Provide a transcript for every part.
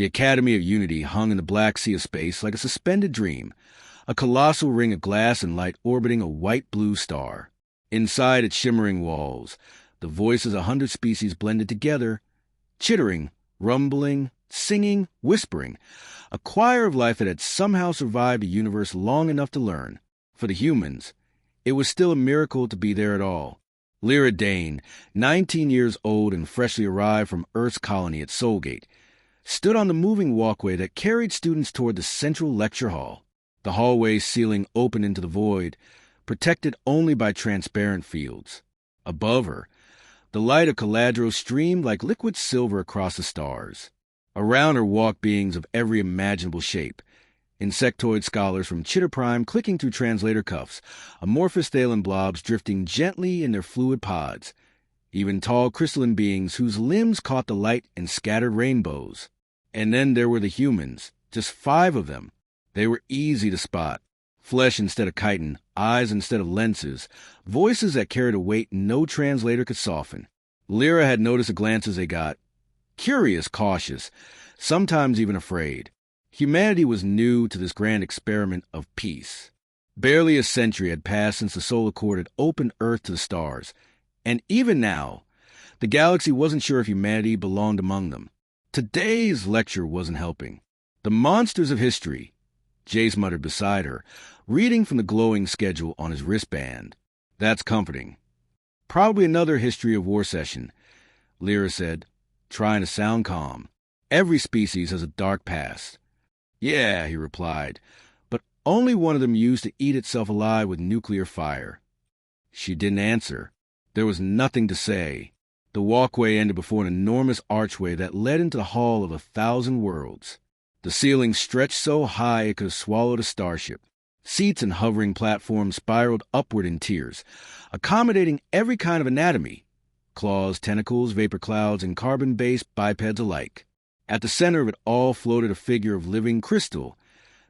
The Academy of Unity hung in the black sea of space like a suspended dream, a colossal ring of glass and light orbiting a white-blue star. Inside its shimmering walls, the voices of 100 species blended together, chittering, rumbling, singing, whispering, a choir of life that had somehow survived a universe long enough to learn. For the humans, it was still a miracle to be there at all. Lyra Dane, 19 years old and freshly arrived from Earth's colony at Soulgate, stood on the moving walkway that carried students toward the central lecture hall. The hallway's ceiling opened into the void, protected only by transparent fields. Above her, the light of Caladro streamed like liquid silver across the stars. Around her walked beings of every imaginable shape, insectoid scholars from Chitter Prime clicking through translator cuffs, amorphous Thalen blobs drifting gently in their fluid pods, even tall crystalline beings whose limbs caught the light and scattered rainbows. And then there were the humans, just 5 of them. They were easy to spot. Flesh instead of chitin, eyes instead of lenses, voices that carried a weight no translator could soften. Lyra had noticed the glances they got. Curious, cautious, sometimes even afraid. Humanity was new to this grand experiment of peace. Barely a century had passed since the Solar Accord had opened Earth to the stars, and even now, the galaxy wasn't sure if humanity belonged among them. Today's lecture wasn't helping. The monsters of history, Jace muttered beside her, reading from the glowing schedule on his wristband. That's comforting. Probably another history of war session, Lyra said, trying to sound calm. Every species has a dark past. Yeah, he replied, but only one of them used to eat itself alive with nuclear fire. She didn't answer. There was nothing to say. The walkway ended before an enormous archway that led into the hall of 1,000 worlds. The ceiling stretched so high it could have swallowed a starship. Seats and hovering platforms spiraled upward in tiers, accommodating every kind of anatomy: claws, tentacles, vapor clouds, and carbon-based bipeds alike. At the center of it all floated a figure of living crystal,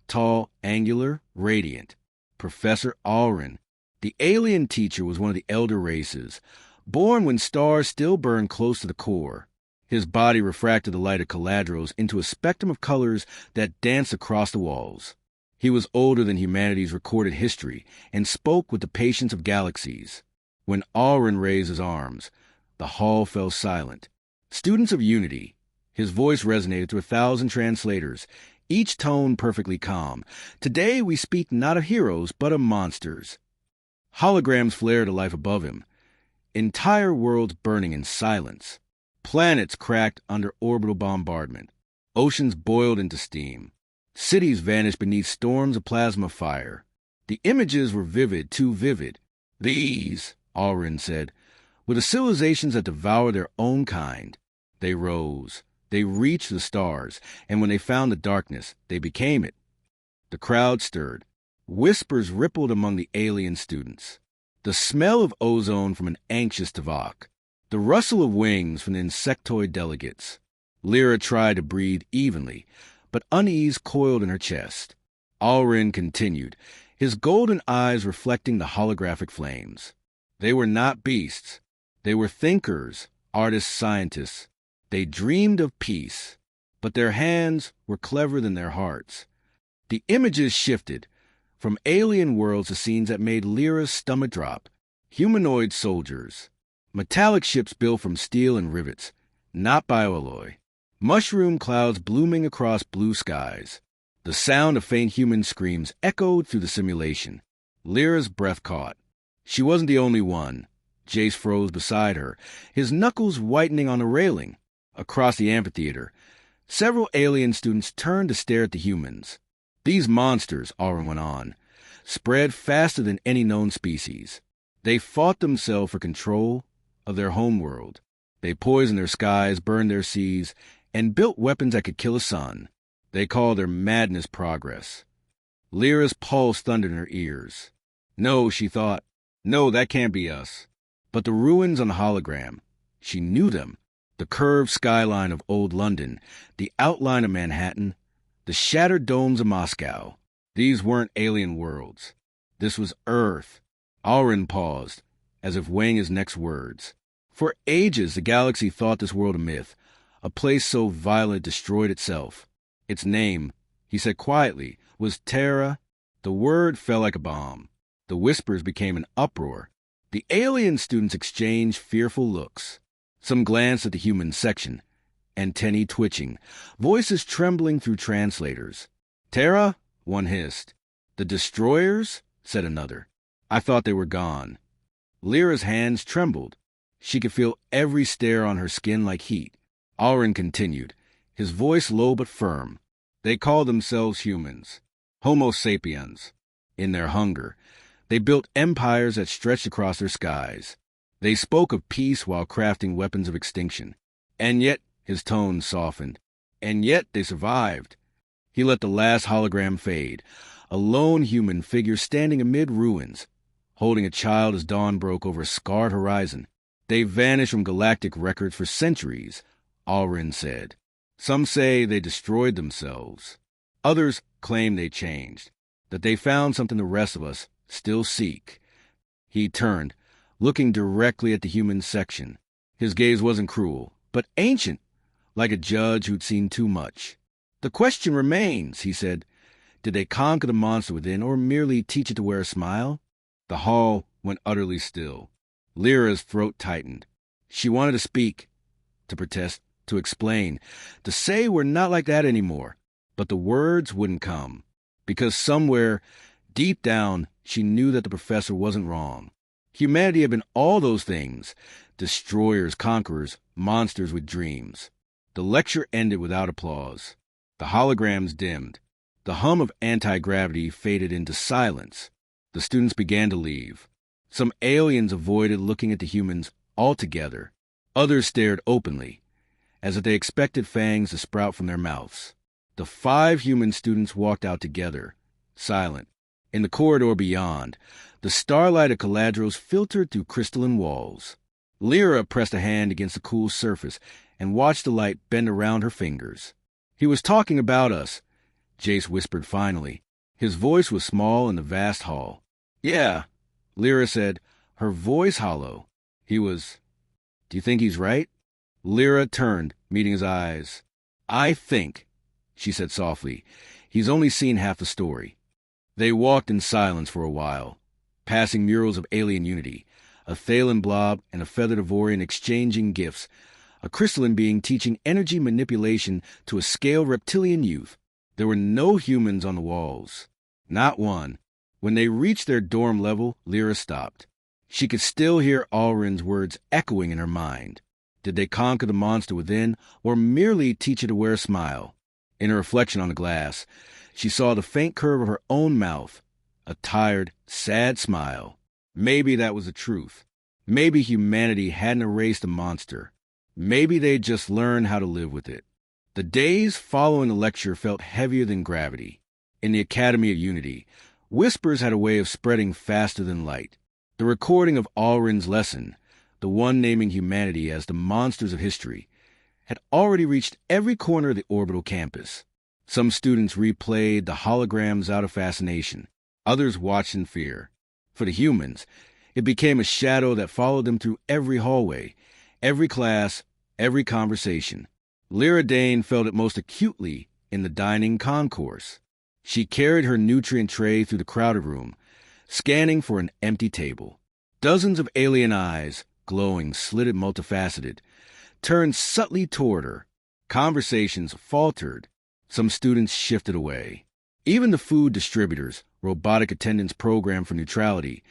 tall, angular, radiant. Professor Alrin. The alien teacher was one of the elder races, born when stars still burned close to the core. His body refracted the light of Caladros into a spectrum of colors that danced across the walls. He was older than humanity's recorded history and spoke with the patience of galaxies. When Alrin raised his arms, the hall fell silent. Students of Unity. His voice resonated through 1,000 translators, each tone perfectly calm. Today we speak not of heroes, but of monsters. Holograms flared to life above him. Entire worlds burning in silence. Planets cracked under orbital bombardment. Oceans boiled into steam. Cities vanished beneath storms of plasma fire. The images were vivid, too vivid. These, Alrin said, were the civilizations that devoured their own kind. They rose. They reached the stars, and when they found the darkness, they became it. The crowd stirred. Whispers rippled among the alien students. The smell of ozone from an anxious Tavok. The rustle of wings from the insectoid delegates. Lyra tried to breathe evenly, but unease coiled in her chest. Alrin continued, his golden eyes reflecting the holographic flames. They were not beasts. They were thinkers, artists, scientists. They dreamed of peace, but their hands were cleverer than their hearts. The images shifted, from alien worlds to scenes that made Lyra's stomach drop. Humanoid soldiers. Metallic ships built from steel and rivets, not bioalloy. Mushroom clouds blooming across blue skies. The sound of faint human screams echoed through the simulation. Lyra's breath caught. She wasn't the only one. Jace froze beside her, his knuckles whitening on the railing. Across the amphitheater, several alien students turned to stare at the humans. These monsters, Alrin went on, spread faster than any known species. They fought themselves for control of their homeworld. They poisoned their skies, burned their seas, and built weapons that could kill a sun. They called their madness progress. Lyra's pulse thundered in her ears. No, she thought. No, that can't be us. But the ruins on the hologram. She knew them. The curved skyline of old London, the outline of Manhattan, the shattered domes of Moscow. These weren't alien worlds. This was Earth. Alrin paused, as if weighing his next words. For ages, the galaxy thought this world a myth, a place so violent it destroyed itself. Its name, he said quietly, was Terra. The word fell like a bomb. The whispers became an uproar. The alien students exchanged fearful looks. Some glanced at the human section, antennae twitching, voices trembling through translators. "Terra?" one hissed. "The destroyers?" said another. "I thought they were gone." Lyra's hands trembled. She could feel every stare on her skin like heat. Alrin continued, his voice low but firm. "They call themselves humans, Homo sapiens. In their hunger, they built empires that stretched across their skies. They spoke of peace while crafting weapons of extinction. And yet," his tone softened, "and yet they survived." He let the last hologram fade, a lone human figure standing amid ruins, holding a child as dawn broke over a scarred horizon. "They vanished from galactic records for centuries," Alrin said. "Some say they destroyed themselves. Others claim they changed, that they found something the rest of us still seek." He turned, looking directly at the human section. His gaze wasn't cruel, but ancient, like a judge who'd seen too much. "The question remains," he said. "Did they conquer the monster within, or merely teach it to wear a smile?" The hall went utterly still. Lyra's throat tightened. She wanted to speak, to protest, to explain, to say we're not like that anymore. But the words wouldn't come, because somewhere, deep down, she knew that the professor wasn't wrong. Humanity had been all those things: destroyers, conquerors, monsters with dreams. The lecture ended without applause. The holograms dimmed. The hum of anti-gravity faded into silence. The students began to leave. Some aliens avoided looking at the humans altogether. Others stared openly, as if they expected fangs to sprout from their mouths. The 5 human students walked out together, silent. In the corridor beyond, the starlight of Caladros filtered through crystalline walls. Lyra pressed a hand against the cool surface and watched the light bend around her fingers. "He was talking about us," Jace whispered finally. His voice was small in the vast hall. "Yeah," Lyra said, her voice hollow. "He was... Do you think he's right?" Lyra turned, meeting his eyes. "I think," she said softly, "he's only seen half the story." They walked in silence for a while, passing murals of alien unity, a Thalen blob and a feathered Avorian exchanging gifts, a crystalline being teaching energy manipulation to a scale reptilian youth. There were no humans on the walls. Not one. When they reached their dorm level, Lyra stopped. She could still hear Alrin's words echoing in her mind. Did they conquer the monster within, or merely teach it to wear a smile? In her reflection on the glass, she saw the faint curve of her own mouth, a tired, sad smile. Maybe that was the truth. Maybe humanity hadn't erased the monster. Maybe they'd just learned how to live with it. The days following the lecture felt heavier than gravity. In the Academy of Unity, whispers had a way of spreading faster than light. The recording of Alrin's lesson, the one naming humanity as the monsters of history, had already reached every corner of the orbital campus. Some students replayed the holograms out of fascination. Others watched in fear. For the humans, it became a shadow that followed them through every hallway, every class, every conversation. Lyra Dane felt it most acutely in the dining concourse. She carried her nutrient tray through the crowded room, scanning for an empty table. Dozens of alien eyes, glowing, slitted, multifaceted, turned subtly toward her. Conversations faltered. Some students shifted away. Even the food distributors, robotic attendants programmed for neutrality,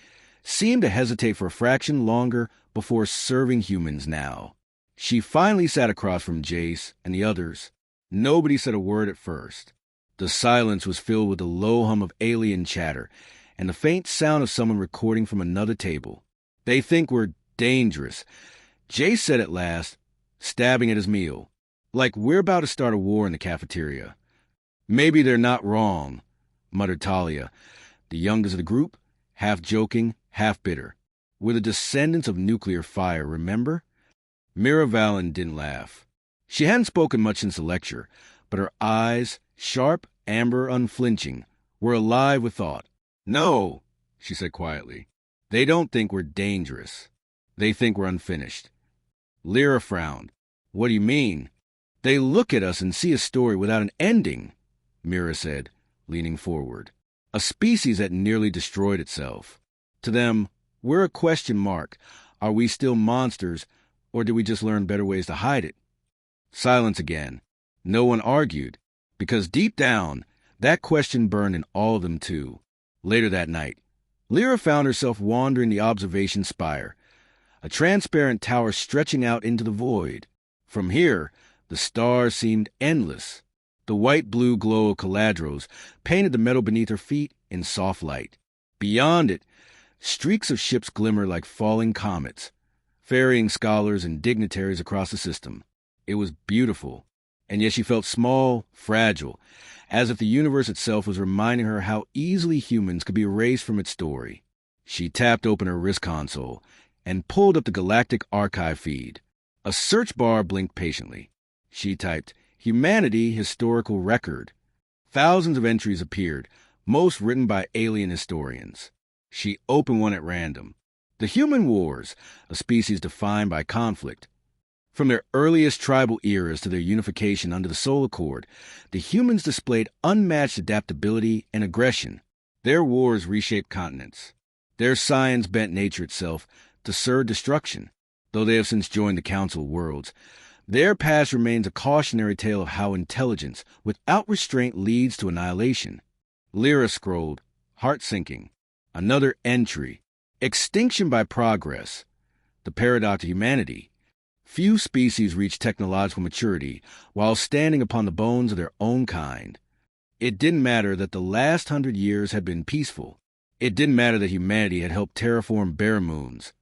seemed to hesitate for a fraction longer before serving humans now. She finally sat across from Jace and the others. Nobody said a word at first. The silence was filled with the low hum of alien chatter and the faint sound of someone recording from another table. "They think we're dangerous," Jace said at last, stabbing at his meal. "Like we're about to start a war in the cafeteria." "Maybe they're not wrong," muttered Talia, the youngest of the group, half joking, half bitter. "We're the descendants of nuclear fire, remember?" Mira Valen didn't laugh. She hadn't spoken much since the lecture, but her eyes, sharp, amber, unflinching, were alive with thought. "No," she said quietly. "They don't think we're dangerous. They think we're unfinished." Lyra frowned. "What do you mean?" They look at us and see a story without an ending, Mira said, leaning forward. A species that nearly destroyed itself. To them, we're a question mark. Are we still monsters, or did we just learn better ways to hide it? Silence again. No one argued, because deep down, that question burned in all of them too. Later that night, Lyra found herself wandering the observation spire, a transparent tower stretching out into the void. From here, the stars seemed endless. The white-blue glow of Caladros painted the metal beneath her feet in soft light. Beyond it, streaks of ships glimmer like falling comets, ferrying scholars and dignitaries across the system. It was beautiful, and yet she felt small, fragile, as if the universe itself was reminding her how easily humans could be erased from its story. She tapped open her wrist console and pulled up the Galactic Archive feed. A search bar blinked patiently. She typed, "Humanity Historical Record." Thousands of entries appeared, most written by alien historians. She opened one at random. The Human Wars, a species defined by conflict. From their earliest tribal eras to their unification under the Soul Accord, the humans displayed unmatched adaptability and aggression. Their wars reshaped continents. Their science bent nature itself to serve destruction. Though they have since joined the Council of Worlds, their past remains a cautionary tale of how intelligence, without restraint, leads to annihilation. Lyra scrolled, heart sinking. Another entry. Extinction by progress. The paradox of humanity. Few species reach technological maturity while standing upon the bones of their own kind. It didn't matter that the last 100 years had been peaceful. It didn't matter that humanity had helped terraform bare moons,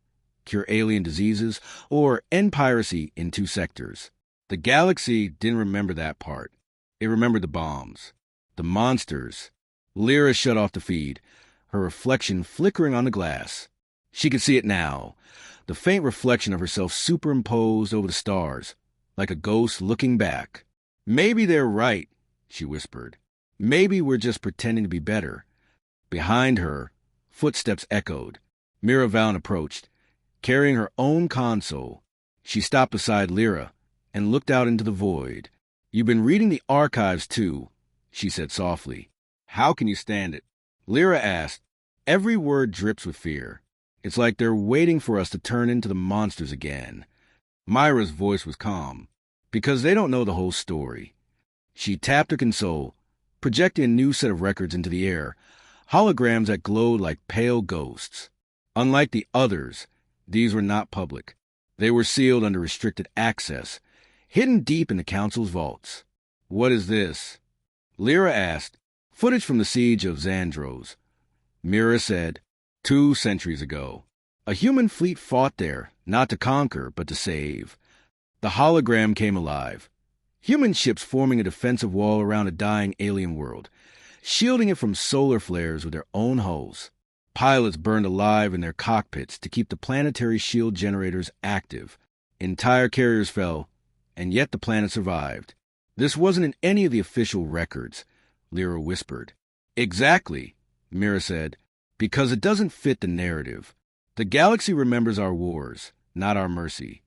cure alien diseases, or end piracy in 2 sectors. The galaxy didn't remember that part. It remembered the bombs, the monsters. Lyra shut off the feed, her reflection flickering on the glass. She could see it now, the faint reflection of herself superimposed over the stars, like a ghost looking back. "Maybe they're right," she whispered. "Maybe we're just pretending to be better." Behind her, footsteps echoed. Mira Vaughn approached, carrying her own console. She stopped beside Lyra and looked out into the void. "You've been reading the archives, too," she said softly. "How can you stand it?" Lyra asked. "Every word drips with fear. It's like they're waiting for us to turn into the monsters again." Myra's voice was calm, "Because they don't know the whole story." She tapped her console, projecting a new set of records into the air, holograms that glowed like pale ghosts. Unlike the others, these were not public. They were sealed under restricted access, hidden deep in the Council's vaults. "What is this?" Lyra asked. "Footage from the siege of Xandros." Mira said, 2 centuries ago. A human fleet fought there, not to conquer, but to save. The hologram came alive. Human ships forming a defensive wall around a dying alien world, shielding it from solar flares with their own hulls. Pilots burned alive in their cockpits to keep the planetary shield generators active. Entire carriers fell, and yet the planet survived. "This wasn't in any of the official records," Lyra whispered. "Exactly," Mira said, "because it doesn't fit the narrative. The galaxy remembers our wars, not our mercy."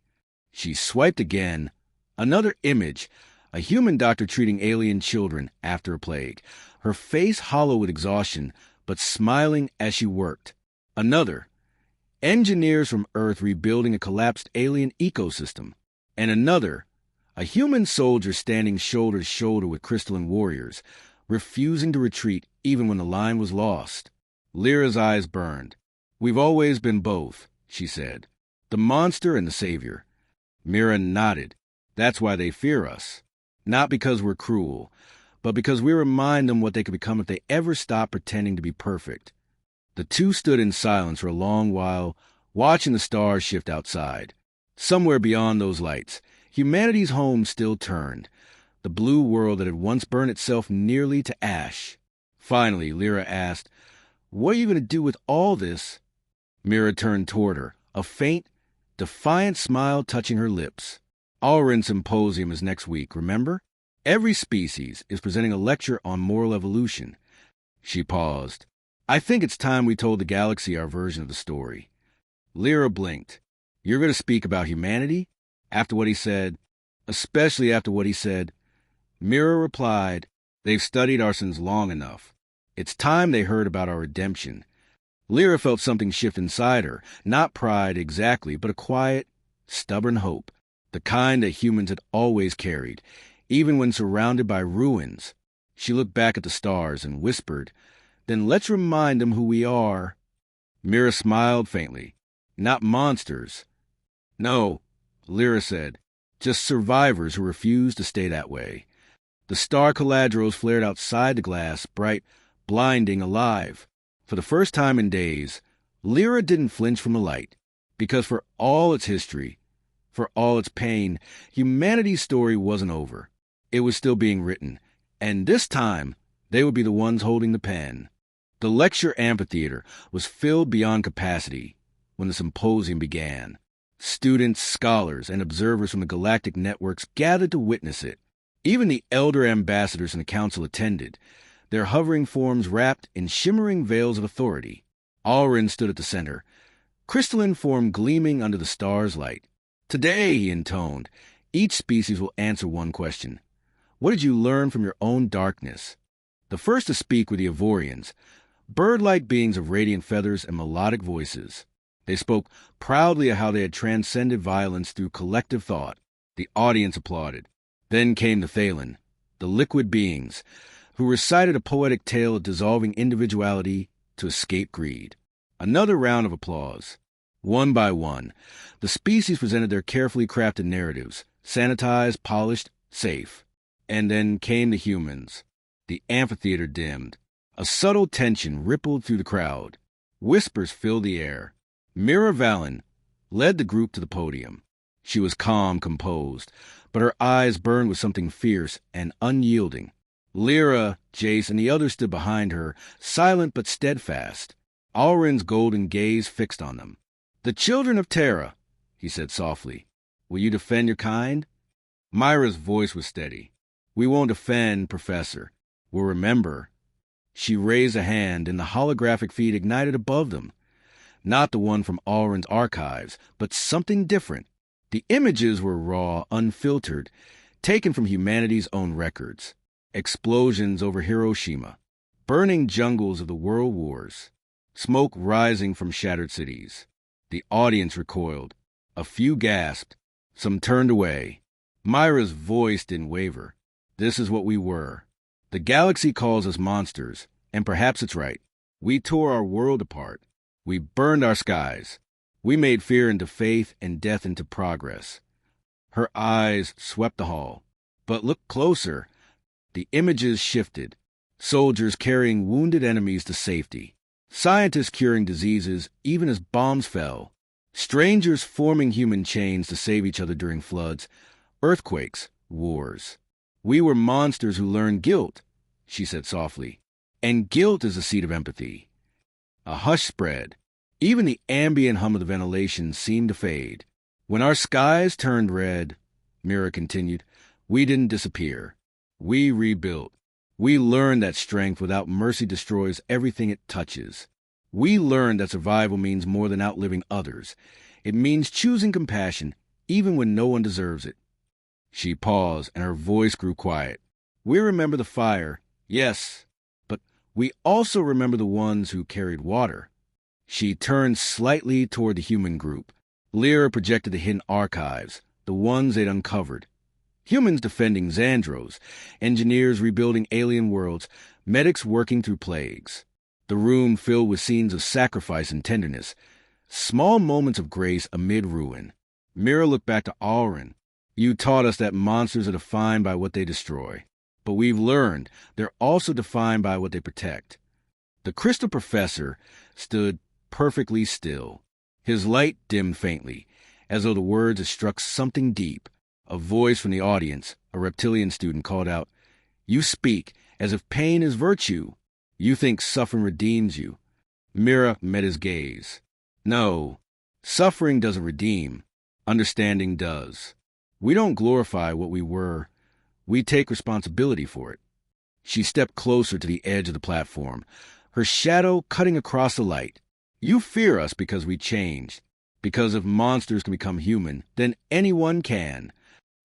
She swiped again. Another image, a human doctor treating alien children after a plague, her face hollow with exhaustion, but smiling as she worked. Another, engineers from Earth rebuilding a collapsed alien ecosystem. And another, a human soldier standing shoulder to shoulder with crystalline warriors, refusing to retreat even when the line was lost. Lyra's eyes burned. "We've always been both," she said. "The monster and the savior." Mira nodded. "That's why they fear us. Not because we're cruel, but because we remind them what they could become if they ever stop pretending to be perfect." The 2 stood in silence for a long while, watching the stars shift outside. Somewhere beyond those lights, humanity's home still turned, the blue world that had once burned itself nearly to ash. Finally, Lyra asked, "What are you going to do with all this?" Mira turned toward her, a faint, defiant smile touching her lips. "Our symposium is next week, remember? Every species is presenting a lecture on moral evolution." She paused. "I think it's time we told the galaxy our version of the story." Lyra blinked. "You're going to speak about humanity? After what he said?" especially after what he said. Mira replied, "They've studied our sins long enough. It's time they heard about our redemption." Lyra felt something shift inside her, not pride exactly, but a quiet, stubborn hope, the kind that humans had always carried, even when surrounded by ruins. She looked back at the stars and whispered, "Then let's remind them who we are." Mira smiled faintly. "Not monsters." "No," Lyra said, "just survivors who refuse to stay that way." The star collaterals flared outside the glass, bright, blinding, alive. For the first time in days, Lyra didn't flinch from the light, because for all its history, for all its pain, humanity's story wasn't over. It was still being written, and this time they would be the ones holding the pen. The lecture amphitheater was filled beyond capacity when the symposium began. Students, scholars, and observers from the galactic networks gathered to witness it. Even the elder ambassadors in the council attended, their hovering forms wrapped in shimmering veils of authority. Alrin stood at the center, crystalline form gleaming under the star's light. "Today," he intoned, "each species will answer one question. What did you learn from your own darkness?" The first to speak were the Avorians, bird-like beings of radiant feathers and melodic voices. They spoke proudly of how they had transcended violence through collective thought. The audience applauded. Then came the Thalen, the liquid beings, who recited a poetic tale of dissolving individuality to escape greed. Another round of applause. One by one, the species presented their carefully crafted narratives, sanitized, polished, safe. And then came the humans. The amphitheater dimmed. A subtle tension rippled through the crowd. Whispers filled the air. Mira Valen led the group to the podium. She was calm, composed, but her eyes burned with something fierce and unyielding. Lyra, Jace, and the others stood behind her, silent but steadfast. Alrin's golden gaze fixed on them. "The children of Terra," he said softly. "Will you defend your kind?" Myra's voice was steady. "We won't defend, Professor. We'll remember." She raised a hand, and the holographic feed ignited above them. Not the one from Alrin's archives, but something different. The images were raw, unfiltered, taken from humanity's own records. Explosions over Hiroshima, burning jungles of the world wars, smoke rising from shattered cities. The audience recoiled. A few gasped. Some turned away. Myra's voice didn't waver. "This is what we were. The galaxy calls us monsters, and perhaps it's right. We tore our world apart. We burned our skies. We made fear into faith and death into progress." Her eyes swept the hall. But look closer. The images shifted. Soldiers carrying wounded enemies to safety. Scientists curing diseases even as bombs fell. Strangers forming human chains to save each other during floods, earthquakes, wars. "We were monsters who learned guilt," she said softly. "And guilt is the seed of empathy." A hush spread. Even the ambient hum of the ventilation seemed to fade. "When our skies turned red," Mira continued, "we didn't disappear. We rebuilt. We learned that strength without mercy destroys everything it touches. We learned that survival means more than outliving others. It means choosing compassion, even when no one deserves it." She paused, and her voice grew quiet. "We remember the fire, yes, but we also remember the ones who carried water." She turned slightly toward the human group. Lyra projected the hidden archives, the ones they'd uncovered. Humans defending Xandros, engineers rebuilding alien worlds, medics working through plagues. The room filled with scenes of sacrifice and tenderness, small moments of grace amid ruin. Mira looked back to Alrin. "You taught us that monsters are defined by what they destroy. But we've learned they're also defined by what they protect." The crystal professor stood perfectly still. His light dimmed faintly, as though the words had struck something deep. A voice from the audience, a reptilian student, called out, "You speak as if pain is virtue. You think suffering redeems you." Mira met his gaze. "No, suffering doesn't redeem. Understanding does. We don't glorify what we were. We take responsibility for it." She stepped closer to the edge of the platform, her shadow cutting across the light. "You fear us because we changed. Because if monsters can become human, then anyone can.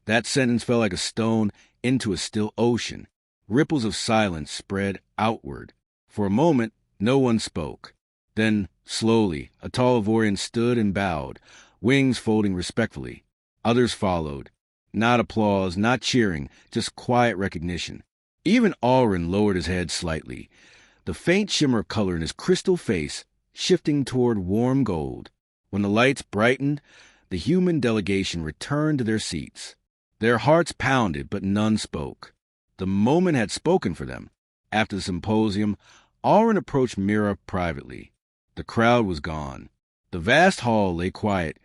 That sentence fell like a stone into a still ocean. Ripples of silence spread outward. For a moment, no one spoke. Then, slowly, a tall Avorian stood and bowed, wings folding respectfully. Others followed. Not applause, not cheering, just quiet recognition. Even Alrin lowered his head slightly, the faint shimmer of color in his crystal face shifting toward warm gold. When the lights brightened, the human delegation returned to their seats. Their hearts pounded, but none spoke. The moment had spoken for them. After the symposium, Alrin approached Mira privately. The crowd was gone. The vast hall lay quiet,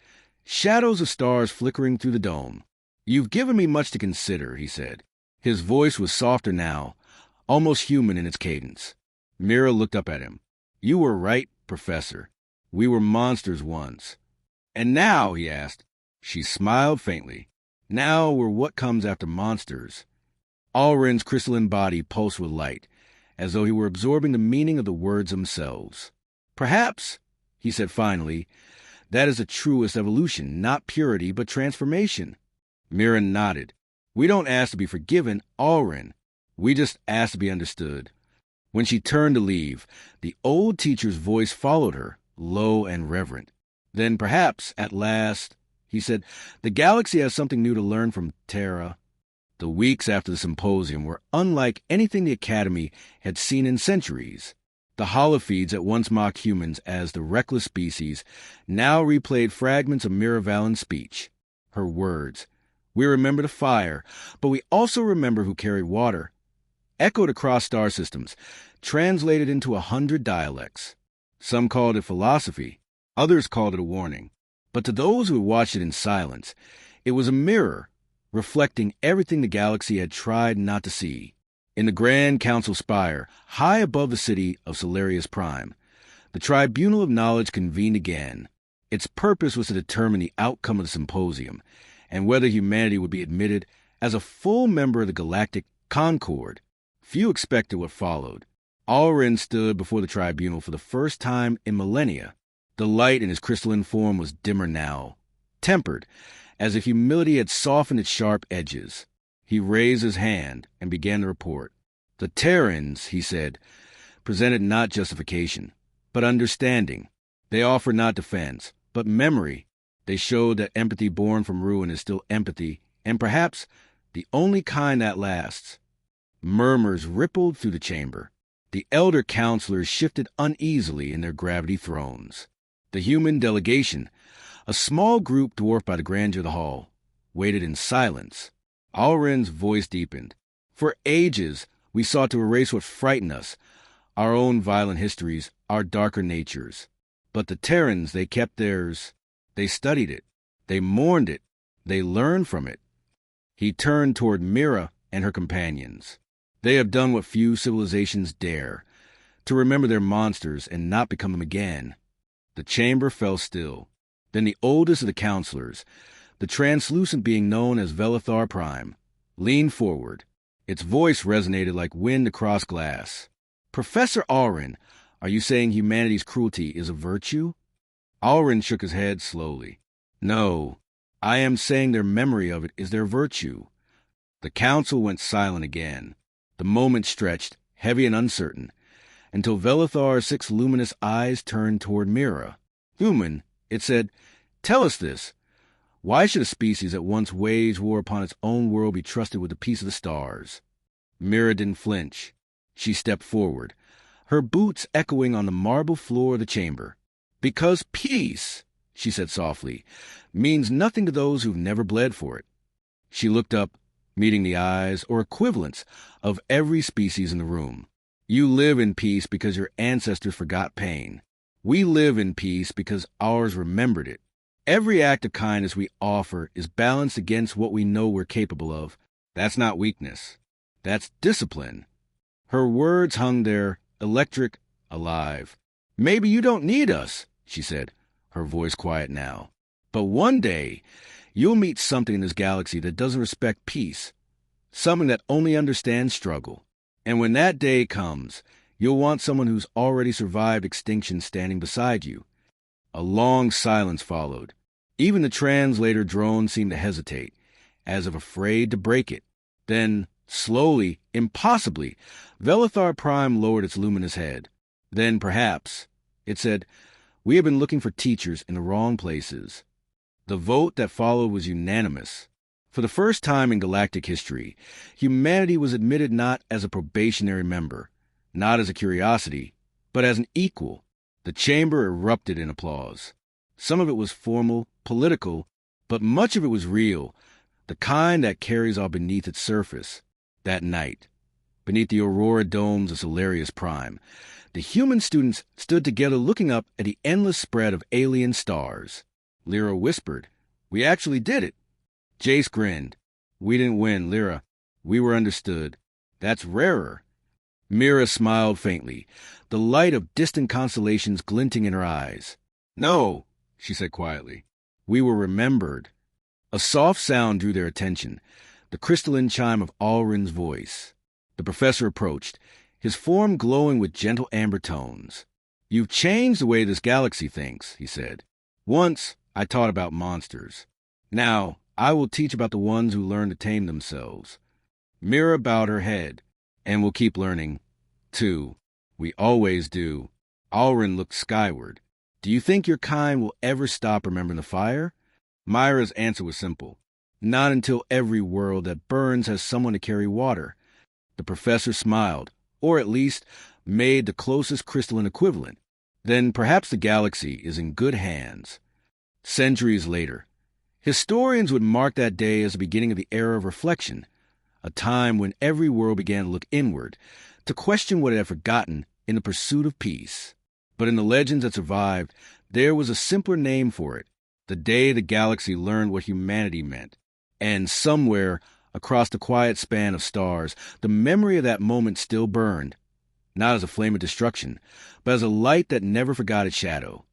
shadows of stars flickering through the dome. "You've given me much to consider," he said. His voice was softer now, almost human in its cadence. Mira looked up at him. "You were right, Professor. We were monsters once." "And now?" he asked. She smiled faintly. "Now we're what comes after monsters." Alrin's crystalline body pulsed with light, as though he were absorbing the meaning of the words themselves. "Perhaps," he said finally, "that is the truest evolution, not purity, but transformation." Mira nodded. "We don't ask to be forgiven, Alrin. We just ask to be understood." When she turned to leave, the old teacher's voice followed her, low and reverent. "Then perhaps, at last," he said, "the galaxy has something new to learn from Terra." The weeks after the symposium were unlike anything the Academy had seen in centuries. The holofeeds that once mocked humans as the reckless species now replayed fragments of Miravallen's speech. Her words, "We remember the fire, but we also remember who carried water," echoed across star systems, translated into 100 dialects. Some called it philosophy, others called it a warning. But to those who had watched it in silence, it was a mirror, reflecting everything the galaxy had tried not to see. In the Grand Council spire, high above the city of Solarius Prime, the Tribunal of Knowledge convened again. Its purpose was to determine the outcome of the symposium, and whether humanity would be admitted as a full member of the Galactic Concord. Few expected what followed. Alrin stood before the tribunal for the first time in millennia. The light in his crystalline form was dimmer now, tempered, as if humility had softened its sharp edges. He raised his hand and began the report. "The Terrans," he said, "presented not justification, but understanding. They offered not defense, but memory. They showed that empathy born from ruin is still empathy, and perhaps the only kind that lasts." Murmurs rippled through the chamber. The elder counselors shifted uneasily in their gravity thrones. The human delegation, a small group dwarfed by the grandeur of the hall, waited in silence. Alrin's voice deepened. "For ages, we sought to erase what frightened us, our own violent histories, our darker natures. But the Terrans, they kept theirs. They studied it. They mourned it. They learned from it." He turned toward Mira and her companions. "They have done what few civilizations dare, to remember their monsters and not become them again." The chamber fell still. Then the oldest of the counselors, the translucent being known as Velithar Prime, leaned forward. Its voice resonated like wind across glass. "Professor Alrin, are you saying humanity's cruelty is a virtue?" Alrin shook his head slowly. "No, I am saying their memory of it is their virtue." The council went silent again. The moment stretched, heavy and uncertain, until Velithar's 6 luminous eyes turned toward Mira. "Human," it said, "tell us this. Why should a species that once waged war upon its own world be trusted with the peace of the stars?" Mira didn't flinch. She stepped forward, her boots echoing on the marble floor of the chamber. "Because peace," she said softly, "means nothing to those who've never bled for it." She looked up, meeting the eyes, or equivalents, of every species in the room. "You live in peace because your ancestors forgot pain. We live in peace because ours remembered it. Every act of kindness we offer is balanced against what we know we're capable of. That's not weakness. That's discipline." Her words hung there, electric, alive. "Maybe you don't need us," she said, her voice quiet now. "But one day, you'll meet something in this galaxy that doesn't respect peace, something that only understands struggle. And when that day comes, you'll want someone who's already survived extinction standing beside you." A long silence followed. Even the translator drone seemed to hesitate, as if afraid to break it. Then, slowly, impossibly, Velithar Prime lowered its luminous head. Then, perhaps, it said, "We have been looking for teachers in the wrong places." The vote that followed was unanimous. For the first time in galactic history, humanity was admitted not as a probationary member, not as a curiosity, but as an equal. The chamber erupted in applause. Some of it was formal, political, but much of it was real, the kind that carries all beneath its surface. That night, beneath the aurora domes of Solarius Prime, the human students stood together looking up at the endless spread of alien stars. Lyra whispered, "We actually did it." Jace grinned. "We didn't win, Lyra. We were understood. That's rarer." Mira smiled faintly, the light of distant constellations glinting in her eyes. "No," she said quietly. "We were remembered." A soft sound drew their attention, the crystalline chime of Alrin's voice. The professor approached, his form glowing with gentle amber tones. "You've changed the way this galaxy thinks," he said. "Once, I taught about monsters. Now, I will teach about the ones who learn to tame themselves." Mira bowed her head. "And we'll keep learning, too. We always do." Alrin looked skyward. "Do you think your kind will ever stop remembering the fire?" Myra's answer was simple. "Not until every world that burns has someone to carry water." The professor smiled, or at least made the closest crystalline equivalent. "Then perhaps the galaxy is in good hands." Centuries later, historians would mark that day as the beginning of the era of reflection, a time when every world began to look inward, to question what it had forgotten in the pursuit of peace. But in the legends that survived, there was a simpler name for it, the day the galaxy learned what humanity meant. And somewhere, across the quiet span of stars, the memory of that moment still burned, not as a flame of destruction, but as a light that never forgot its shadow.